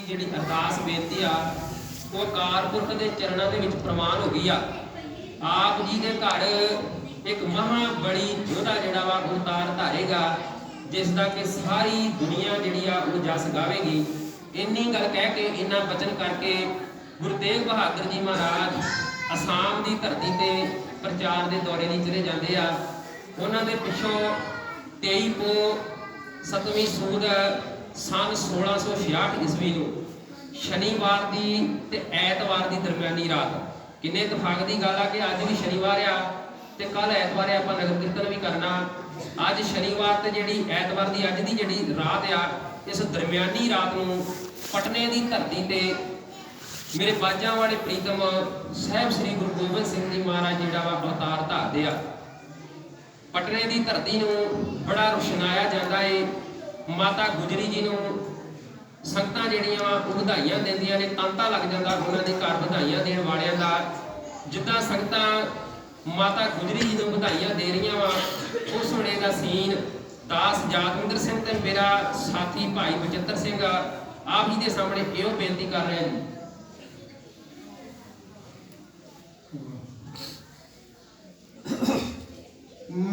ਜਿਹੜੀ ਅਰਦਾਸ ਬੇਨਤੀ ਆ ਉਹ ਅਕਾਲ ਪੁਰਖ ਦੇ ਚਰਨਾਂ ਦੇ ਵਿੱਚ ਪ੍ਰਵਾਨ ਹੋ ਗਈ ਆ। ਆਪ ਜੀ ਦੇ ਘਰ ਇੱਕ ਮਹਾ ਬੜੀ ਯੋਧਾ ਜਿਹੜਾ ਵਾ ਅਵਤਾਰ ਧਾਰੇਗਾ, ਜਿਸ ਦਾ ਕਿ ਸਾਰੀ ਦੁਨੀਆ ਜਿਹੜੀ ਆ ਉਹ ਜਸ ਗਾਵੇਗੀ। ਇੰਨੀ ਗੱਲ ਕਹਿ ਕੇ ਇੰਨਾ ਬਚਨ ਕਰਕੇ ਗੁਰੂ ਤੇਗ ਬਹਾਦਰ ਜੀ ਮਹਾਰਾਜ ਅਸਾਮ ਦੀ ਧਰਤੀ ਤੇ ਪ੍ਰਚਾਰ ਦੇ ਦੌਰੇ ਲਈ ਚਲੇ ਜਾਂਦੇ ਆ। ਉਹਨਾਂ ਦੇ ਪਿੱਛੋਂ 23 ਪੋ 7ਵੀਂ ਸੂਦ ਸਨ 1666 ਈਸਵੀ ਨੂੰ ਸ਼ਨੀਵਾਰ ਦੀ ਤੇ ਐਤਵਾਰ ਦੀ ਦਰਮਿਆਨੀ ਰਾਤ, ਕਿੰਨੇ ਇਤਫਾਕ ਦੀ ਗੱਲ ਆ ਕਿ ਅੱਜ ਵੀ ਸ਼ਨੀਵਾਰ ਆ ਤੇ ਕੱਲ ਐਤਵਾਰ ਆਪਾਂ ਨਗਰ ਕੀਰਤਨ ਵੀ ਕਰਨਾ। ਅੱਜ ਸ਼ਨੀਵਾਰ ਤੇ ਜਿਹੜੀ ਐਤਵਾਰ ਦੀ ਅੱਜ ਦੀ ਜਿਹੜੀ ਰਾਤ ਆ, ਇਸ ਦਰਮਿਆਨੀ ਰਾਤ ਨੂੰ ਪਟਨੇ ਦੀ ਧਰਤੀ ਤੇ ਮੇਰੇ ਬਾਜਾਂ ਵਾਲੇ ਪ੍ਰੀਤਮ ਸਾਹਿਬ ਸ੍ਰੀ ਗੁਰੂ ਗੋਬਿੰਦ ਸਿੰਘ ਜੀ ਮਹਾਰਾਜ ਜਿਹੜਾ ਵਾ ਅਵਤਾਰ ਧਾਰਦੇ ਆ। ਪਟਨੇ ਦੀ ਧਰਤੀ ਨੂੰ ਬੜਾ ਰੁਸ਼ਨਾਇਆ ਜਾਂਦਾ ਏ। ਮਾਤਾ ਗੁਜਰੀ ਜੀ ਨੂੰ ਸੰਗਤਾਂ ਜਿਹੜੀਆਂ ਵਾ ਉਹ ਵਧਾਈਆਂ ਦਿੰਦੀਆਂ ਨੇ, ਤਾਂਤਾ ਲੱਗ ਜਾਂਦਾ ਉਹਨਾਂ ਦੇ ਘਰ ਵਧਾਈਆਂ ਦੇਣ ਵਾਲਿਆਂ ਦਾ। ਜਿੱਦਾਂ ਸੰਗਤਾਂ ਮਾਤਾ ਗੁਜਰੀ ਜੀ ਨੂੰ ਵਧਾਈਆਂ ਦੇ ਰਹੀਆਂ ਵਾ, ਉਸ ਵੇਲੇ ਦਾ ਸੀਨ ਦਾਸ ਜਾਤਵਿੰਦਰ ਸਿੰਘ ਤੇ ਮੇਰਾ ਸਾਥੀ ਭਾਈ ਬਚਿੱਤਰ ਸਿੰਘ ਆਪ ਜੀ ਦੇ ਸਾਹਮਣੇ ਇਹੋ ਬੇਨਤੀ ਕਰ ਰਿਹਾ ਜੀ।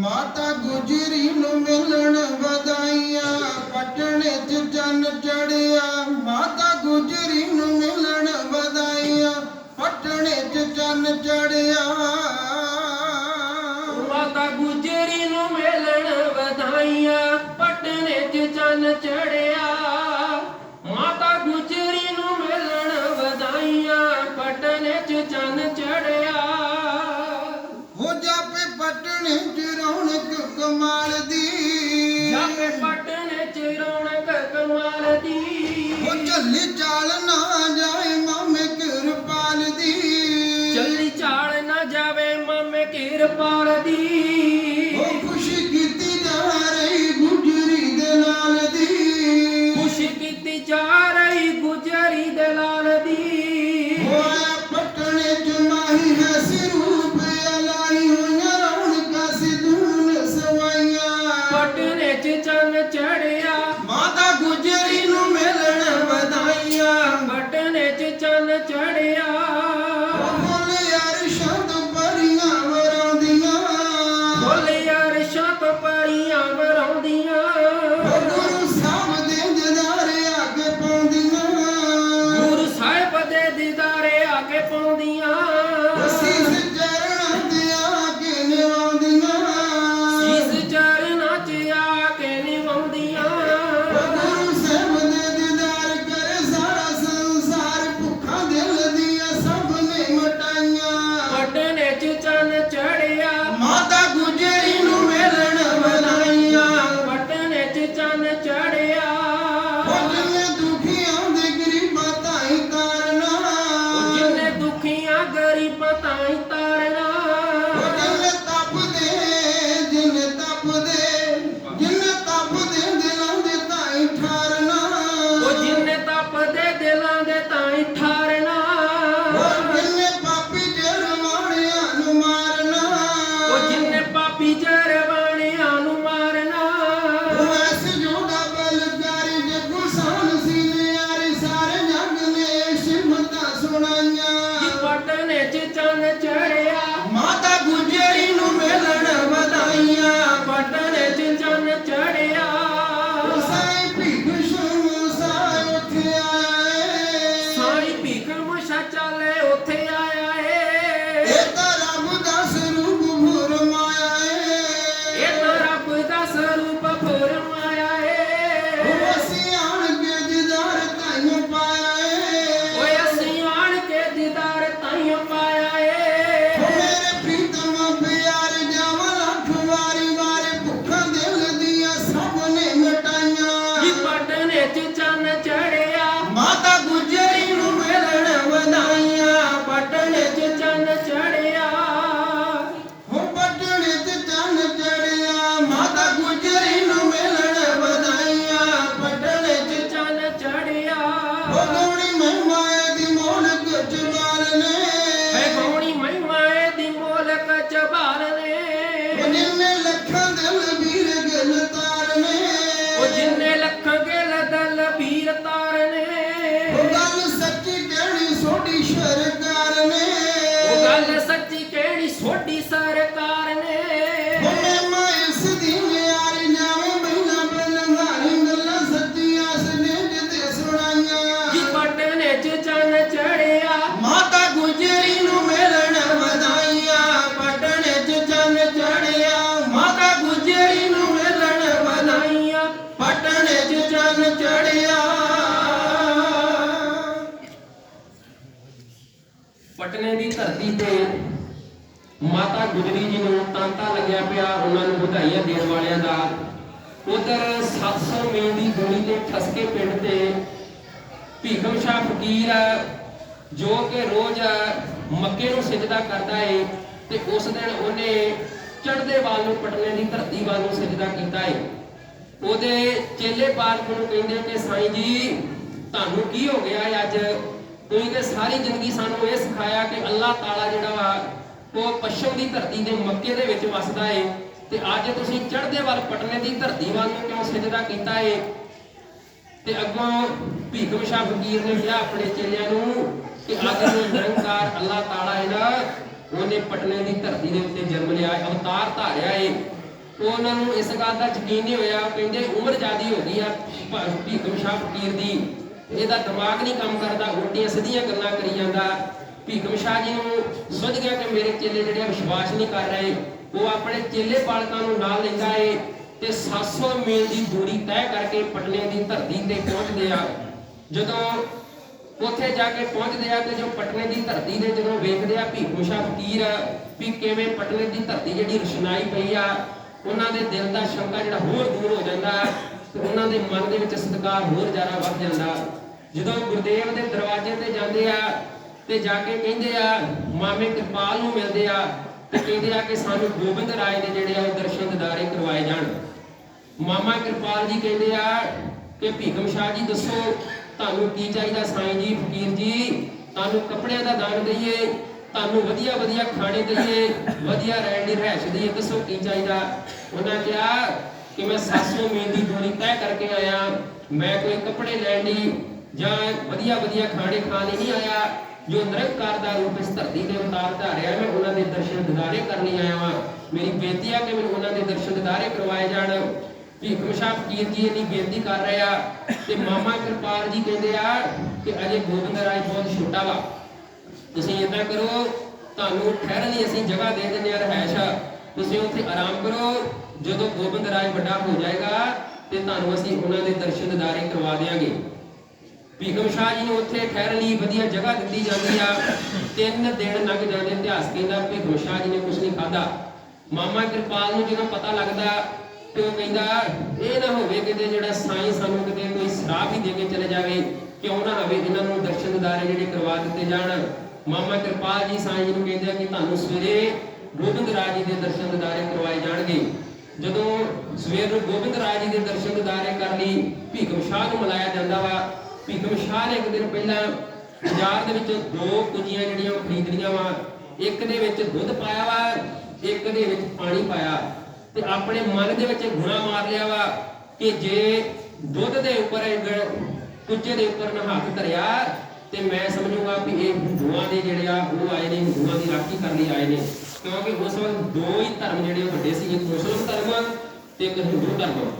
ਮਾਤਾ ਗੁਜਰੀ ਨੂੰ ਮਿਲਣ ਵਧਾਈਆਂ, ਪਟਨੇ ਚ ਚੰਨ ਚੜਿਆ। ਮਾਤਾ ਗੁਜਰੀ ਨੂੰ ਮਿਲਣ ਵਧਾਈਆਂ, ਪਟਨੇ ਚ ਚੰਨ ਚੜਿਆ। ਮਾਤਾ ਗੁਜਰੀ ਨੂੰ ਮਿਲਣ ਵਧਾਈਆਂ, ਪਟਨੇ ਚ ਚੰਨ ਚੜਿਆ। ਮਾਤਾ ਗੁਜਰੀ ਨੂੰ ਮਿਲਣ ਵਧਾਈਆਂ, ਪਟਨੇ ਚ ਚੰਨ ਚੜਿਆ। ਹੋ ਜਾਪੇ ਪਟਨੇ ਚ ਰੌਣਕ ਕਮਾਲ ਦੀ, ਜਾਪੇ ਪਟਨੇ ਚ ਰੌਣਕ ਕਮਾਲ ਦੀ। ਹੋ ਚੱਲੀ ਚਾਲ ਨਾ ਜਾਏ ਮਾਮੇ ਕਿਰਪਾਲ ਦੀ, ਚੱਲੀ ਚਾਲ ਨਾ ਜਾਵੇ ਮਾਮੇ ਕਿਰਪਾਲ ਦੀ। ਹੋ ਖੁਸ਼ੀ ਕੀਤੀ ਜਾ ਰਹੀ ਗੁਜਰੀ ਦੇ ਨਾਲ ਦੀ, ਖੁਸ਼ੀ ਕੀਤੀ ਜਾ ਰਹੀ ਗੁਜਰੀ ਦੇ ਲਾਲ ਦੀ। ਹੋਇਆ ਪਟਨੇ ਚ ਮਾਹੀ ਹੈ ਸਰੂਪ ਅਲਾਈ, ਹੋਈਆਂ ਰੌਣਕਾਂ ਸਿੱਧੂਨ ਸਵਾਈਆਂ। ਪਟਨੇ ਚ ਚੰਨ ਚੜਿਆ, ਮਾਤਾ ਗੁਜਰੀ ਨੂੰ ਮਿਲਣ ਵਧਾਈਆਂ। ਪਟਨੇ ਚ ਚੰਨ ਚੜਿਆ। ਬੋਲੇ ਅਰਸ਼ਾਂ ਤੋਂ ਪਰੀਆਂ ਵਰਾਉਂਦੀਆਂ, ਬੋਲੇ ਅਰਸ਼ਾਂ ਤੋਂ ਪਰੀਆਂ ਵਰਾਉਂਦੀਆਂ। ਗੁਰੂ ਸਾਹਿਬ ਦੇ ਦਿਦਾਰੇ ਅੱਗੇ ਪਾਉਂਦੀਆਂ, ਗੁਰੂ ਸਾਹਿਬ ਦੇ ਦੀਦਾਰੇ ਆ ਕੇ ਪਾਉਂਦੀਆਂ। ਸੀਸ ਚਰਨਾਂ ਤੇ ਆ ਕੇ ਨਿਵਾਉਂਦੀਆਂ, ਸੀਸ ਚਰਨਾਂ ਚ ਆ ਕੇ ਨਿਵਾਉਂਦੀਆਂ। ਗੁਰੂ ਸਾਹਿਬ ਦੇ ਦੀਦਾਰ ਕਰੇ ਸਾਰਾ ਸੰਸਾਰ, ਭੁੱਖਾਂ ਦਿਲ ਦੀਆਂ ਸਭ ਨੇ ਮਟਾਈਆਂ। ਪਟਨੇ ਚ ਚੰਨ ਚੜਿਆ, ਮਾਤਾ ਗੁਜਰੀ ਨੂੰ ਮਿਲਣ ਵਧਾਈਆਂ। ਪਟਨੇ ਚ ਚੰਨ ਚੜਿਆ। ਜਿੰਨੇ ਦੁਖੀਆਂ ਦੇ ਗਰੀਬਾਂ ਤਾਈਂ ਤਾਰਨਾ, ਜਿੰਨੇ ਦੁਖੀਆਂ ਗਰੀਬਾਂ ਤਾਈਂ ਤਾਰਨਾ। ਜਿੰਨੇ ਤਪਦੇ ਜਿੰਨੇ ਤਪਦੇ ਜਿੰਨੇ ਤਪਦੇ ਦਿਲਾਂ ਦੇ ਤਾਈਂ ਠਾਰਨਾ, ਉਹ ਜਿੰਨੇ ਤਪਦੇ ਦਿਲਾਂ ਦੇ ਤਾਈਂ ਠਾਰਨਾ। ਜਿੰਨੇ ਪਾਪੀ ਜਰਮਾਣਿਆਂ ਨੂੰ ਮਾਰਨਾ, ਉਹ ਜਿੰਨੇ ਪਾਪੀ ਜਰਵਾਣਿਆਂ ਨੂੰ ਮਾਰਨਾ। ਐਸ ਜੋੜਾ ਬਲਕਾਰੀ ਜਗੂ ਸਾਨ ਸੀਨਿਆਰੀ, ਸਾਰੇ ਜੱਗ ਨੇ ਸਿਮਤਾਂ ਸੁਣਾਈਆਂ। ਕਿ ਪਟਨੇ ਚ ਚੰਨ ਚੜਿਆ, ਮਾਤਾ ਗੁਜਰੀ ਨੂੰ ਮਿਲਣ ਵਧਾਈਆਂ। ਪਟਨੇ ਚ ਚੰਨ ਚੜਿਆ। ਸਾਈਂ ਭੀਖ ਸ਼ਰਮ ਸਾਈਂ ਉੱਠ ਆਇਆ ਏ, ਸਾਈਂ ਸੋਡੀ ਸਰਕਾਰ ਨੇ ਉਹ ਗੱਲ ਸੱਚੀ ਕਹਿਣੀ ਸੋਡੀ ਸਰਕਾਰ ਨੇ ਉਹਨੇ ਮੈਂ ਇਸ ਦੀ ਨਿਆਰੀ ਜਾਵੇਂ ਬਹਿਣਾ ਬਲੰਦਾਰੀ ਗੱਲਾਂ ਸੱਚੀਆਂ ਸਨੇਹ ਤੇ ਸੁਣਾਈਆਂ ਜੀ ਪਟਨੇ ਚ ਚੰਨ ਚੜਿਆ ਮਾਤਾ ਗੁਜਰੀ ਨੂੰ ਮਿਲਣ ਵਧਾਈਆਂ ਪਟਨੇ ਚ ਚੰਨ ਚੜਿਆ ਮਾਤਾ ਗੁਜਰੀ ਨੂੰ ਮਿਲਣ ਵਧਾਈਆਂ ਪਟਨੇ ਚ ਚੰਨ ਚੜਿਆ ਪਟਨੇ ਦੀ ਧਰਤੀ ਤੇ ਮਾਤਾ ਗੁਜਰੀ ਜੀ ਨੂੰ ਤਾਂਤਾ ਲੱਗਿਆ ਪਿਆ ਉਹਨਾਂ ਨੂੰ ਵਧਾਈਆਂ ਦੇਣ ਵਾਲਿਆਂ ਦਾ। ਉਧਰ 700 ਮੀਲ ਦੀ ਦੂਰੀ ਤੇ ਠਸਕੇ ਪਿੰਡ ਤੇ ਭੀਖਮ ਸ਼ਾਹ ਫਕੀਰ ਜੋ ਕਿ ਰੋਜ਼ ਮੱਕੇ ਨੂੰ ਸਿਜਦਾ ਕਰਦਾ ਏ ਤੇ ਉਸ ਦਿਨ ਉਹਨੇ ਚੜ੍ਹਦੇ ਵੱਲ ਨੂੰ ਪਟਨੇ ਦੀ ਧਰਤੀ ਵੱਲ ਨੂੰ ਸਿਜਦਾ ਕੀਤਾ ਏ। ਉਹਦੇ ਚੇਲੇ ਪਾਲਕ ਨੂੰ ਕਹਿੰਦੇ ਕਿ ਸਾਈਂ ਜੀ ਤੁਹਾਨੂੰ ਕੀ ਹੋ ਗਿਆ ਏ ਅੱਜ? ਤੁਸੀਂ ਤੇ ਸਾਰੀ ਜ਼ਿੰਦਗੀ ਸਾਨੂੰ ਇਹ ਸਿਖਾਇਆ ਕਿ ਅੱਲਾਹ ਤਾਲਾ ਜਿਹੜਾ ਵਾ ਉਹ ਪੱਛਮ ਦੀ ਧਰਤੀ ਦੇ ਮੱਕੇ ਦੇ ਵਿੱਚ ਵਸਦਾ ਏ ਤੇ ਅੱਜ ਤੁਸੀਂ ਚੜ੍ਹਦੇ ਵੱਲ ਪਟਨੇ ਦੀ ਧਰਤੀ ਵੱਲ ਨੂੰ ਕਿਉਂ ਸਿਜਦਾ ਕੀਤਾ ਏ? ਤੇ ਅੱਗੋਂ ਭੀਖਮ ਸ਼ਾਹ ਫਕੀਰ ਨੇ ਕਿਹਾ ਆਪਣੇ ਚੇਲਿਆਂ ਨੂੰ ਕਿ ਅੱਜ ਨੂੰ ਨਿਰੰਕਾਰ ਅੱਲਾਹ ਤਾਲਾ ਹੈ ਨਾ ਉਹਨੇ ਪਟਨੇ ਦੀ ਧਰਤੀ ਦੇ ਉੱਤੇ ਜਨਮ ਲਿਆ, ਅਵਤਾਰ ਧਾਰਿਆ ਏ। ਉਹਨਾਂ ਨੂੰ ਇਸ ਗੱਲ ਦਾ ਯਕੀਨ ਨਹੀਂ ਹੋਇਆ। ਕਹਿੰਦੇ ਉਮਰ ਜ਼ਿਆਦੀ ਹੋ ਗਈ ਆ ਭੀਖਮ ਸ਼ਾਹ ਫਕੀਰ ਦੀ, ਇਹਦਾ ਦਿਮਾਗ ਨਹੀਂ ਕੰਮ ਕਰਦਾ, ਉਲਟੀਆਂ ਸਿੱਧੀਆਂ ਗੱਲਾਂ ਕਰੀ ਜਾਂਦਾ। ਭੀਖਮ ਸ਼ਾਹ ਜੀ ਨੂੰ ਸੁੱਝ ਗਿਆ ਕਿ ਮੇਰੇ ਚੇਲੇ ਜਿਹੜੇ ਵਿਸ਼ਵਾਸ ਨਹੀਂ ਕਰ ਰਹੇ। ਉਹ ਆਪਣੇ ਚੇਲੇ ਪਾਲਕਾਂ ਨੂੰ ਨਾਲ ਲੈਂਦਾ ਏ ਤੇ 700 ਮੀਲ ਦੀ ਦੂਰੀ ਤੈਅ ਕਰਕੇ ਪਟਨੇ ਦੀ ਧਰਤੀ ਤੇ ਪਹੁੰਚਦੇ ਆ। ਜਦੋਂ ਉੱਥੇ ਜਾ ਕੇ ਪਹੁੰਚਦੇ ਆ ਤੇ ਜੋ ਪਟਨੇ ਦੀ ਧਰਤੀ ਦੇ ਜਦੋਂ ਵੇਖਦੇ ਆ ਭੀਖਮ ਸ਼ਾਹ ਫਕੀਰ ਵੀ ਕਿਵੇਂ ਪਟਨੇ ਦੀ ਧਰਤੀ ਜਿਹੜੀ ਰੁਸ਼ਨਾਈ ਪਈ ਆ, ਉਹਨਾਂ ਦੇ ਦਿਲ ਦਾ ਸ਼ੰਕਾ ਜਿਹੜਾ ਹੋਰ ਦੂਰ ਹੋ ਜਾਂਦਾ ਤੇ ਉਹਨਾਂ ਦੇ ਮਨ ਦੇ ਵਿੱਚ ਸਤਿਕਾਰ ਹੋਰ ਜ਼ਿਆਦਾ ਵੱਧ ਜਾਂਦਾ। ਜਦੋਂ ਗੁਰਦੇਵ ਦੇ ਦਰਵਾਜ਼ੇ ਤੇ ਜਾਂਦੇ ਆ ਤੇ ਜਾ ਕੇ ਕਹਿੰਦੇ ਆ ਮਾਮੇ ਕਿਰਪਾਲ ਨੂੰ ਮਿਲਦੇ ਆ ਤੇ ਕਹਿੰਦੇ ਆ ਕਿ ਸਾਨੂੰ ਗੋਬਿੰਦ ਰਾਏ ਦੇ ਜਿਹੜੇ ਆ ਉਹ ਦਰਸ਼ਨ ਦਿਦਾਰੇ ਕਰਵਾਏ ਜਾਣ। ਮਾਮਾ ਕਿਰਪਾਲ ਜੀ ਕਹਿੰਦੇ ਆ ਕਿ ਭੀਖਮ ਸ਼ਾਹ ਜੀ ਦੱਸੋ ਤੁਹਾਨੂੰ ਕੀ ਚਾਹੀਦਾ? ਸਾਈਂ ਜੀ ਫਕੀਰ ਜੀ ਤੁਹਾਨੂੰ ਕੱਪੜਿਆਂ ਦਾ ਦਾਨ ਦਈਏ, ਤੁਹਾਨੂੰ ਵਧੀਆ ਵਧੀਆ ਖਾਣੇ ਦਈਏ, ਵਧੀਆ ਰਹਿਣ ਦੀ ਰਹਿائش ਦਈਏ, ਦੱਸੋ ਕੀ ਚਾਹੀਦਾ? ਉਹਨਾਂ ਕਿਹਾ ਕਿ ਮੈਂ 700 ਮੀਲ ਦੀ ਦੂਰੀ ਤੈਅ ਕਰਕੇ ਆਇਆ, ਮੈਂ ਕੋਈ ਕੱਪੜੇ ਲੈਣ ਲਈ ਜਾਂ ਵਧੀਆ ਵਧੀਆ ਖਾਣੇ ਖਾਣ ਲਈ ਨਹੀਂ ਆਇਆ। ਜੋ ਨਿਰੰਕਾਰ ਦਾ ਰੂਪ ਇਸ ਧਰਤੀ ਤੇ ਅਵਤਾਰ ਧਾਰਿਆ, ਮੈਂ ਉਹਨਾਂ ਦੇ ਦਰਸ਼ਨ ਦਿਦਾਰੇ ਕਰਨ ਲਈ ਆਇਆ ਵਾਂ। ਮੇਰੀ ਬੇਨਤੀ ਆ ਕਿ ਮੈਨੂੰ ਉਹਨਾਂ ਦੇ ਦਰਸ਼ਨ ਦਿਦਾਰੇ ਕਰਵਾਏ ਜਾਣ। ਭੀਖਮ ਸ਼ਾਹ ਫਕੀਰ ਜੀ ਇੰਨੀ ਬੇਨਤੀ ਕਰ ਰਹੇ ਆ ਤੇ ਮਾਮਾ ਕਿਰਪਾਲ ਜੀ ਕਹਿੰਦੇ ਆ ਕਿ ਅਜੇ ਗੋਬਿੰਦ ਰਾਏ ਬਹੁਤ ਛੋਟਾ ਵਾ, ਤੁਸੀਂ ਏਦਾਂ ਕਰੋ ਤੁਹਾਨੂੰ ਠਹਿਰਨ ਲਈ ਅਸੀਂ ਜਗ੍ਹਾ ਦੇ ਦਿੰਦੇ ਆ ਰਹਿائش, ਤੁਸੀਂ ਉੱਥੇ ਆਰਾਮ ਕਰੋ। ਜਦੋਂ ਗੋਬਿੰਦ ਰਾਏ ਵੱਡਾ ਹੋ ਜਾਏਗਾ ਤੇ ਤੁਹਾਨੂੰ ਅਸੀਂ ਉਹਨਾਂ ਦੇ ਦਰਸ਼ਨ ਦਿਦਾਰੇ ਕਰਵਾ ਦੇਵਾਂਗੇ। ਭੀਖਮ ਸ਼ਾਹ ਜੀ ਨੂੰ ਉੱਥੇ ਠਹਿਰਨ ਲਈ ਵਧੀਆ ਜਗ੍ਹਾ ਦਿੱਤੀ ਜਾਂਦੀ ਆ। 3 ਦਿਨ ਲੰਘ ਜਾਂਦੇ। ਇਤਿਹਾਸ ਕਹਿੰਦਾ ਭੀਖਮ ਸ਼ਾਹ ਜੀ ਨੇ ਕੁਝ ਨਹੀਂ ਖਾਧਾ। ਮਾਮਾ ਕਿਰਪਾਲ ਨੂੰ ਜਦੋਂ ਪਤਾ ਲੱਗਦਾ ਤੇ ਉਹ ਕਹਿੰਦਾ ਇਹ ਨਾ ਹੋਵੇ ਕਿਤੇ ਜਿਹੜਾ ਸਾਈਂ ਸਾਨੂੰ ਕਿਤੇ ਕੋਈ ਸ਼ਰਾਪ ਹੀ ਦੇ ਕੇ ਚਲੇ ਜਾਵੇ, ਕਿਉਂ ਨਾ ਹੋਵੇ ਇਹਨਾਂ ਨੂੰ ਦਰਸ਼ਨ ਦਿਦਾਰੇ ਜਿਹੜੇ ਕਰਵਾ ਦਿੱਤੇ ਜਾਣ। ਮਾਮਾ ਕਿਰਪਾਲ ਜੀ ਸਾਈਂ ਜੀ ਨੂੰ ਕਹਿੰਦੇ ਆ ਕਿ ਤੁਹਾਨੂੰ ਸਵੇਰੇ ਗੋਬਿੰਦ ਰਾਜ ਜੀ ਦੇ ਦਰਸ਼ਨ ਦਿਦਾਰੇ ਕਰਵਾਏ ਜਾਣਗੇ। ਜਦੋਂ ਸਵੇਰ ਨੂੰ ਗੋਬਿੰਦ ਰਾਜ ਜੀ ਦੇ ਦਰਸ਼ਨ ਦਿਦਾਰੇ ਕਰ ਲਈ ਭੀਖਮ ਸ਼ਾਹ ਨੂੰ ਮਿਲਾਇਆ ਜਾਂਦਾ ਵਾ। ਭੀਖਮ ਸ਼ਾਹ ਨੇ ਇੱਕ ਦਿਨ ਪਹਿਲਾਂ ਬਾਜ਼ਾਰ ਦੇ ਵਿੱਚ 2 ਕੁੰਜੀਆਂ ਜਿਹੜੀਆਂ ਉਹ ਖਰੀਦ ਲਈਆਂ ਵਾ। ਇੱਕ ਦੇ ਵਿੱਚ ਦੁੱਧ ਪਾਇਆ ਵਾ, ਇੱਕ ਦੇ ਵਿੱਚ ਪਾਣੀ ਪਾਇਆ ਤੇ ਆਪਣੇ ਮਨ ਦੇ ਵਿੱਚ ਗੁਣਾ ਮਾਰ ਲਿਆ ਵਾ ਕਿ ਜੇ ਦੁੱਧ ਦੇ ਉੱਪਰ ਕੁੰਜੇ ਦੇ ਉੱਪਰ ਨਾ ਹੱਥ ਧਰਿਆ ਤੇ ਮੈਂ ਸਮਝੂਗਾ ਵੀ ਇਹ ਹਿੰਦੂਆਂ ਦੇ ਜਿਹੜੇ ਆ ਉਹ ਆਏ ਨੇ, ਹਿੰਦੂਆਂ ਦੀ ਰਾਖੀ ਕਰਨ ਲਈ ਆਏ ਨੇ। ਕਿਉਂਕਿ ਉਸ ਵਕਤ 2 ਹੀ ਧਰਮ ਜਿਹੜੇ ਵੱਡੇ ਸੀ, ਇੱਕ ਮੁਸਲਮਾਨ ਧਰਮ ਤੇ ਇੱਕ ਹਿੰਦੂ ਧਰਮ।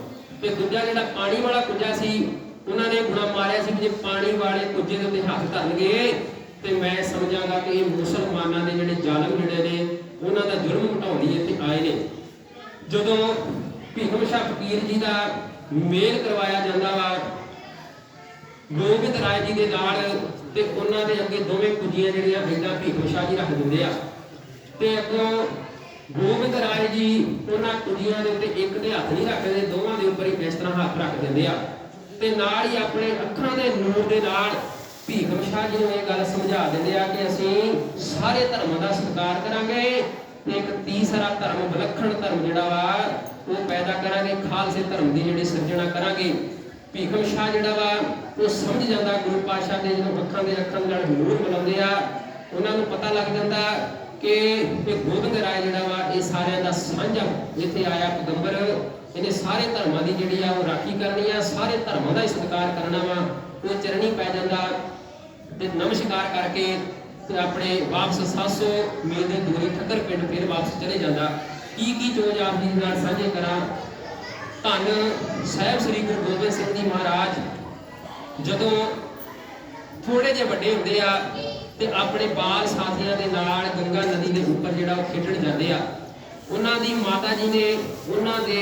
ਤੇ ਦੂਜਾ ਜਿਹੜਾ ਪਾਣੀ ਵਾਲਾ ਕੁੰਜਾ ਸੀ ਉਹਨਾਂ ਨੇ ਗੁਣਾ ਮਾਰਿਆ ਸੀ ਕਿ ਜੇ ਪਾਣੀ ਵਾਲੇ ਕੁੰਜੇ ਦੇ ਉੱਤੇ ਹੱਥ ਧਰਨਗੇ ਤੇ ਮੈਂ ਸਮਝਾਂਗਾ ਕਿ ਇਹ ਮੁਸਲਮਾਨਾਂ ਦੇ ਜਿਹੜੇ ਜ਼ਾਲਮ ਜਿਹੜੇ ਨੇ ਉਹਨਾਂ ਦਾ ਜੁਰਮ ਮਿਟਾਉਣ ਲਈ ਇੱਥੇ ਆਏ ਨੇ। ਜਦੋਂ ਭੀਖਮ ਸ਼ਾਹ ਫਕੀਰ ਜੀ ਦਾ ਮੇਲ ਕਰਵਾਇਆ ਜਾਂਦਾ ਵਾ ਗੋਬਿੰਦ ਰਾਏ ਜੀ ਦੇ ਨਾਲ ਤੇ ਉਹਨਾਂ ਦੇ ਅੱਗੇ ਦੋਵੇਂ ਕੁੰਜੀਆਂ ਜਿਹੜੀਆਂ ਏਦਾਂ ਭੀਖਮ ਸ਼ਾਹ ਜੀ ਰੱਖ ਦਿੰਦੇ ਆ ਤੇ ਅੱਗੋਂ ਗੋਬਿੰਦ ਰਾਏ ਜੀ ਉਹਨਾਂ ਕੁੰਜੀਆਂ ਦੇ ਉੱਤੇ ਇੱਕ ਦੇ ਹੱਥ ਨਹੀਂ ਰੱਖਦੇ, ਦੋਵਾਂ ਦੇ ਉੱਪਰ ਹੀ ਇਸ ਤਰ੍ਹਾਂ ਹੱਥ ਰੱਖ ਦਿੰਦੇ ਆ ਤੇ ਨਾਲ ਹੀ ਆਪਣੇ ਅੱਖਾਂ ਦੇ ਨੂਰ ਦੇ ਨਾਲ ਭੀਖਮ ਸ਼ਾਹ ਜੀ ਨੂੰ ਇਹ ਗੱਲ ਸਮਝਾ ਦਿੰਦੇ ਆ ਕਿ ਅਸੀਂ ਸਾਰੇ ਧਰਮਾਂ ਦਾ ਸਤਿਕਾਰ ਕਰਾਂਗੇ ਤੇ ਇੱਕ ਤੀਸਰਾ ਧਰਮ ਵਿਲੱਖਣ ਧਰਮ ਜਿਹੜਾ ਵਾ ਉਹ ਪੈਦਾ ਕਰਾਂਗੇ, ਖਾਲਸੇ ਧਰਮ ਦੀ ਜਿਹੜੀ ਸਿਰਜਣਾ ਕਰਾਂਗੇ। ਭੀਖਮ ਸ਼ਾਹ ਜਿਹੜਾ ਵਾ ਉਹ ਸਮਝ ਜਾਂਦਾ ਗੁਰੂ ਪਾਤਸ਼ਾਹ ਦੇ ਜਦੋਂ ਅੱਖਾਂ ਦੇ ਨਾਲ ਨੂਰ ਮਿਲਾਉਂਦੇ ਆ ਉਹਨਾਂ ਨੂੰ ਪਤਾ ਲੱਗ ਜਾਂਦਾ ਕਿ ਗੋਬਿੰਦ ਰਾਏ ਜਿਹੜਾ ਵਾ ਇਹ ਸਾਰਿਆਂ ਦਾ ਸਾਂਝਾ ਇੱਥੇ ਆਇਆ ਪੈਗੰਬਰ, ਇਹਨੇ ਸਾਰੇ ਧਰਮਾਂ ਦੀ ਜਿਹੜੀ ਆ ਉਹ ਰਾਖੀ ਕਰਨੀ ਆ, ਸਾਰੇ ਧਰਮਾਂ ਦਾ ਸਤਿਕਾਰ ਕਰਨਾ ਵਾ। ਉਹ ਚਰਣੀ ਪੈ ਜਾਂਦਾ ਤੇ ਨਮਸਕਾਰ ਕਰਕੇ ਤੇ ਆਪਣੇ ਵਾਪਸ 700 ਮੀਲ ਦੀ ਦੂਰੀ ਠੱਕਰ ਪਿੰਡ ਫਿਰ ਵਾਪਸ ਚਲੇ ਜਾਂਦਾ। ਕੀ ਚੋਜ ਆਪ ਜੀ ਨਾਲ ਸਾਂਝੇ ਕਰਾਂ। ਧੰਨ ਸਾਹਿਬ ਸ੍ਰੀ ਗੁਰੂ ਗੋਬਿੰਦ ਸਿੰਘ ਜੀ ਮਹਾਰਾਜ ਜਦੋਂ ਥੋੜੇ ਜਿਹੇ ਵੱਡੇ ਹੁੰਦੇ ਆ ਤੇ ਆਪਣੇ ਬਾਲ ਸਾਥੀਆਂ ਦੇ ਨਾਲ ਗੰਗਾ ਨਦੀ ਦੇ ਉੱਪਰ ਜਿਹੜਾ ਉਹ ਖੇਡਣ ਜਾਂਦੇ ਆ। ਉਹਨਾਂ ਦੀ ਮਾਤਾ ਜੀ ਨੇ ਉਹਨਾਂ ਦੇ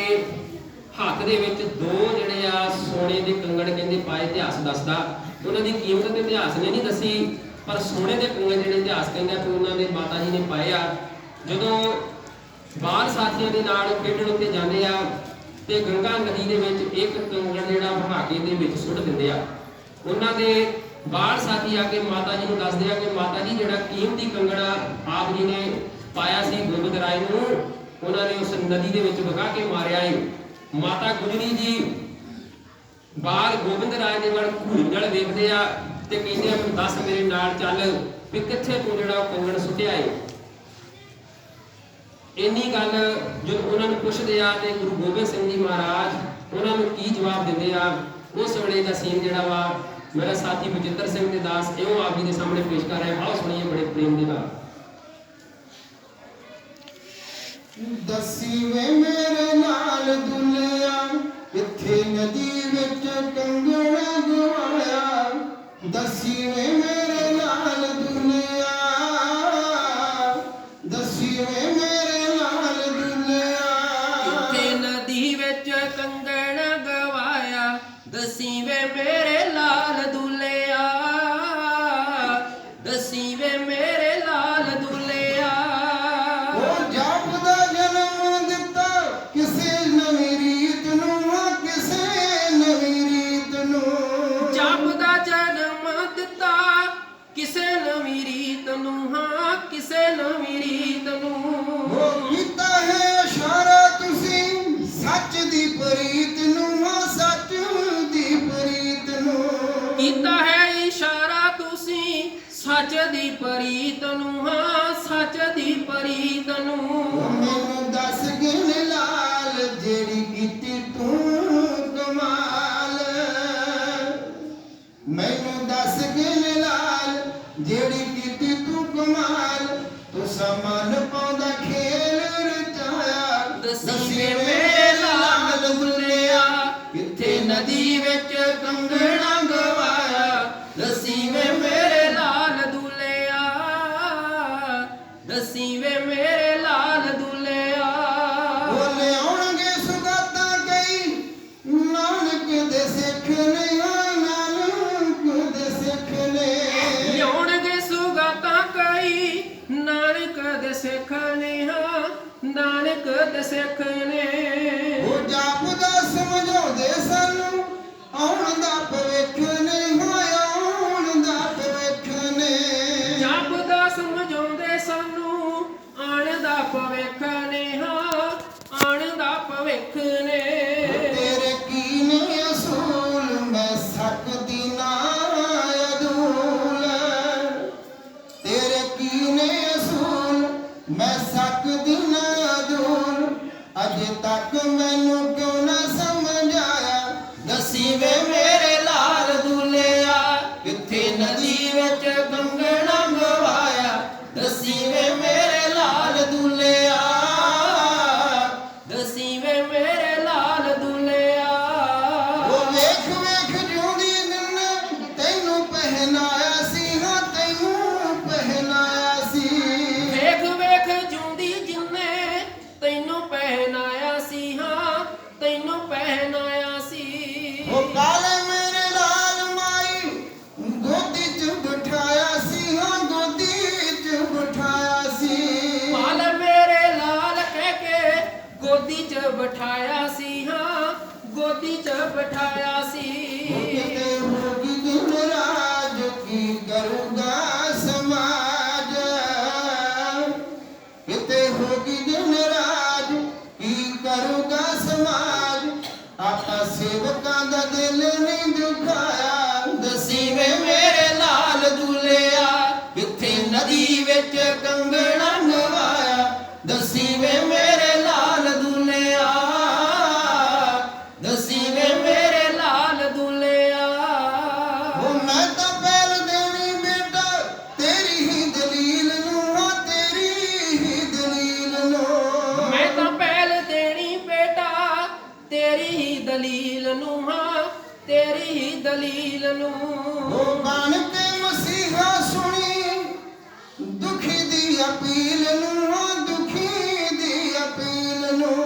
ਹੱਥ ਦੇ ਵਿੱਚ 2 ਜਿਹੜੇ ਆ ਸੋਨੇ ਦੇ ਕੰਗਣ ਕਹਿੰਦੇ ਪਾਏ। ਇਤਿਹਾਸ ਦੱਸਦਾ, ਉਹਨਾਂ ਦੀ ਕੀਮਤ ਤੇ ਇਤਿਹਾਸ ਨੇ ਨਹੀਂ ਦੱਸੀ, ਪਰ ਸੋਨੇ ਦੇ ਕੰਗਣ ਜਿਹੜੇ ਇਤਿਹਾਸ ਕਹਿੰਦਾ ਕਿ ਉਹਨਾਂ ਦੇ ਮਾਤਾ ਜੀ ਨੇ ਪਾਏ ਆ। ਜਦੋਂ ਬਾਲ ਸਾਥੀਆਂ ਦੇ ਨਾਲ ਖੇਡਣ ਉੱਤੇ ਜਾਂਦੇ ਆ ਤੇ ਗੰਗਾ ਨਦੀ ਦੇ ਵਿੱਚ ਇੱਕ ਕੰਗਣ ਜਿਹੜਾ ਵਹਾ ਕੇ ਦੇ ਵਿੱਚ ਸੁੱਟ ਦਿੰਦੇ ਆ। ਉਹਨਾਂ ਦੇ ਬਾਲ ਸਾਥੀ ਆ ਕੇ ਮਾਤਾ ਜੀ ਨੂੰ ਦੱਸਦੇ ਆ ਕਿ ਮਾਤਾ ਜੀ ਜਿਹੜਾ ਕੀਮਤੀ ਕੰਗਣ ਆਪ ਜੀ ਨੇ ਪਾਇਆ ਸੀ ਗੋਬਿੰਦ ਰਾਏ ਨੂੰ, ਉਹਨਾਂ ਨੇ ਉਸ ਨਦੀ ਦੇ ਵਿੱਚ ਵਗਾ ਕੇ ਮਾਰਿਆ ਏ। ਮਾਤਾ ਗੁਜਰੀ ਜੀ ਬਾਲ ਗੋਬਿੰਦ ਰਾਏ ਦੇ ਵੱਲ ਘੂਰੀ ਨਾਲ ਵੇਖਦੇ ਆ ਤੇ ਕਹਿੰਦੇ ਆ ਮੈਨੂੰ ਦੱਸ ਮੇਰੇ ਨਾਲ ਚੱਲ ਵੀ ਕਿੱਥੇ ਤੂੰ ਜਿਹੜਾ ਉਹ ਕੰਗਣ ਸੁੱਟਿਆ ਏ। ਇੰਨੀ ਗੱਲ ਜਦੋਂ ਉਹਨਾਂ ਨੂੰ ਪੁੱਛਦੇ ਆ ਤੇ ਗੁਰੂ ਗੋਬਿੰਦ ਸਿੰਘ ਜੀ ਮਹਾਰਾਜ ਉਹਨਾਂ ਨੂੰ ਕੀ ਜਵਾਬ ਦਿੰਦੇ ਆ, ਉਸ ਵੇਲੇ ਦਾ ਸੀਨ ਜਿਹੜਾ ਵਾ ਮੇਰਾ ਸਾਥੀ ਬਚਿੱਤਰ ਸਿੰਘ ਦੇ ਦਾਸ ਇਹੋ ਆਪ ਜੀ ਦੇ ਸਾਹਮਣੇ ਪੇਸ਼ ਕਰ ਰਿਹਾ। ਆਓ ਸੁਣੀਏ ਬੜੇ ਪ੍ਰੇਮ ਦੇ ਨਾਲ। ਦਸੀ ਵੇ ਮੇਰੇ ਨਾਲ ਦੁਲਿਆ ਇੱਥੇ ਨਦੀ ਵਿੱਚ ਕੰਗਣ ਗਵਾਇਆ। ਦਸੀ ਵੇ ਮੇਰੇ ਨਾਲ ਦੁਲਿਆ, ਦਸੀ ਵੇ ਮੇਰੇ ਨਾਲ ਦੁਲਿਆ ਇੱਥੇ ਨਦੀ ਵਿੱਚ ਕੰਗਣ ਗਵਾਇਆ। ਦਸੀ ਵੇ ਮੇਰੇ ਲਾਲ ਦੁਲਿਆ, ਦਸੀ ਵੇ ਮੇਰੇ ਲਾਲ ਦੁਲਿਆ। ਉਹ ਜਾਪਦਾ ਜਨਮ ਦਿੱਤਾ ਕਿਸੇ ਨਵੀਂ ਰੀਤ ਨੂੰ, ਕਿਸੇ ਨਵੀਂ ਰੀਤ ਨੂੰ। ਜਾਪਦਾ ਜਨਮ ਦਿੱਤਾ ਕਿਸੇ ਨਵੀਂ ਰੀਤ ਨੂੰ, ਹਾਂ ਕਿਸੇ ਨਵੀਂ ਰੀਤ ਨੂੰ। ਉਹ ਕੀਤਾ ਹੈ ਇਸ਼ਾਰਾ ਤੁਸੀਂ ਸੱਚ ਦੀ ਪ੍ਰੀਤ ਨੂੰ, ਹਾਂ ਸੱਚ ਦੀ ਪ੍ਰੀਤ ਨੂੰ। ਕੀਤਾ ਹੈ ਇਸ਼ਾਰਾ ਤੁਸੀਂ ਸੱਚ ਦੀ ਪ੍ਰੀਤ ਨੂੰ, ਹਾਂ ਸੱਚ ਦੀ ਪ੍ਰੀਤ ਨੂੰ। ਮੈਨੂੰ ਦੱਸ ਗਿਣ ਲਾਲ ਜਿਹੜੀ ਕੀਤੀ ਤੂੰ ਕਮਾਲ। ਮੈਨੂੰ ਦੱਸ ਗਿਣ ਲਾਲ ਜਿਹੜੀ ਕੀਤੀ ਤੂੰ ਕਮਾਲ। ਤੂੰ ਸਮਾਨ ਪਾਉਂਦਾ ਖੇਲ ਰਚਾਇਆ। ਦਸੀ ਵੇ ਮੇਰੇ ਲਾਲ ਦੁਲਿਆ ਕਿੱਥੇ ਨਦੀ ਵਿੱਚ ਕੰਗਣਾ ਗਵਾਇਆ। ਦਸੀ ਵੇ ਮੇਰੇ ਲਾਲ ਦੁਲਿਆ, ਦਸੀ ਵੇ ਮੇਰੇ ਲਾਲ ਦੁਲਿਆ। ਉਹ ਲਿਆਉਣਗੇ ਸੁਗਾਤਾਂ ਕਈ ਨਾਨਕ ਦੇ ਸਿੱਖ ਨੇ, ਨਾਨਕ ਦੇ ਸਿੱਖ ਨੇ। ਲਿਆਉਣਗੇ ਸੁਗਾਤਾਂ ਕਈ ਨਾਨਕ ਦੇ ਸਿੱਖ ਨੇ, ਹਾਂ ਨਾਨਕ ਦੇ ਸਿੱਖ ਨੇ। ਉਹ ਜਾਪਦਾ ਸਮਝਾਉਂਦੇ ਸਾਨੂੰ ਆਉਣ ਦਾ ਭਵਿੱਖ ਨਹੀਂ ਹੋਇਆ, ਆਉਣ ਦਾ ਭਵਿੱਖ ਨੇ। ਜਾਪਦਾ ਸਮਝਾਉਂਦੇ ਸਾਨੂੰ ਆਣ ਦਾ ਭਵਿੱਖ ਨੇ, ਹਾਂ ਆਣ ਦਾ ਭਵਿੱਖ ਨੇ। ਤੇਰੇ ਕੀ ਨੇ ਅਸੂਲ ਮੈਂ ਸਕਦੀ ਨਾ ਅਦੂਲ। ਤੇਰੇ ਕੀ ਨੇ ਅਸੂਲ ਮੈਂ ਸਕਦੀ ਨਾ ਅਦੂਲ। ਅਜੇ ਤੱਕ ਮੈਨੂੰ ਕਿਉਂ ਨਾ ਸਮਝ ਆਇਆ। ਦਸੀ ਵੇ ਮੇਰੇ ਲਾਲ ਦੁਲਿਆ ਕਿੱਥੇ ਨਦੀ ਵਿੱਚ ਕੰਗਣਾ ਗਵਾਇਆ। ਦਸੀ ਵੇ ਮੇਰੇ ਲਾਲ ਦੁਲਿਆ, ਦਸੀ ਵੇ ਮੇਰੇ ਲਾਲ ਦੁਲਿਆ। ਉਹ ਵੇਖ ਵੇਖ ਜਿਉਂਦੀ ਦਿਨ ਤੈਨੂੰ ਪਹਿਨਾਇਆ ਸੀ, ਹਾਂ ਤੈਨੂੰ ਪਹਿਨਾਇਆ ਸੀ। ਵੇਖ ਵੇਖ ਜਿਉਂਦੀ ਜਿੰਨੇ ਤੈਨੂੰ ਪਹਿਨਾਇਆ ਸੀ, ਹਾਂ ਤੈਨੂੰ ਪਹਿਨਾਇਆ ਸੀ। ਉਹ ਕਾਲੇ ਮੇਰੇ ਲਾਲ ਮਾਈ ਗੋਦੀ 'ਚ ਬਿਠਾਇਆ ਸੀ, ਹਾਂ ਗੋਦੀ 'ਚ ਬਿਠਾਇਆ ਸੀ। ਪਾਲ ਮੇਰੇ ਲਾਲ ਕਹਿ ਕੇ ਗੋਦੀ 'ਚ ਬਿਠਾਇਆ ਸੀ, ਹਾਂ ਗੋਦੀ 'ਚ ਬਿਠਾਇਆ ਸੀ। ਕਿਤੇ ਹੋਗੀ ਦਿਨ ਰਾਜ ਕੀ ਕਰੂਗਾ ਸਮਾਜ। ਕਿਤੇ ਹੋਗੀ ਦਿਨ ਰਾਜ ਕੀ ਕਰੂਗਾ ਸਮਾਜ। ਆਪਾਂ ਸੇਵਕਾਂ ਦਾ ਦਿਲ ਨਹੀਂ ਦੁਖਾਇਆ। ਦਸੀ ਵੇ ਮੇਰੇ ਲਾਲ ਦੁਲਿਆ ਕਿੱਥੇ ਨਦੀ ਵਿੱਚ ਕੰਗਣਾ ਗਵਾਇਆ। ਦਸੀ ਵੇ ਮੇਰੇ ਲਾਲ ਦੁਲਿਆ, ਦਸੀ ਵੇ ਮੇਰੇ ਲਾਲ ਦੁਲਿਆ। ਉਹ ਮੈਂ ਤਾਂ ਪਹਿਲ ਦੇਣੀ ਉਹ ਬਣ ਕੇ ਮਸੀਹਾ ਸੁਣੀ ਦੁਖੀ ਦੀ ਅਪੀਲ ਨੂੰ, ਦੁਖੀ ਦੀ ਅਪੀਲ ਨੂੰ।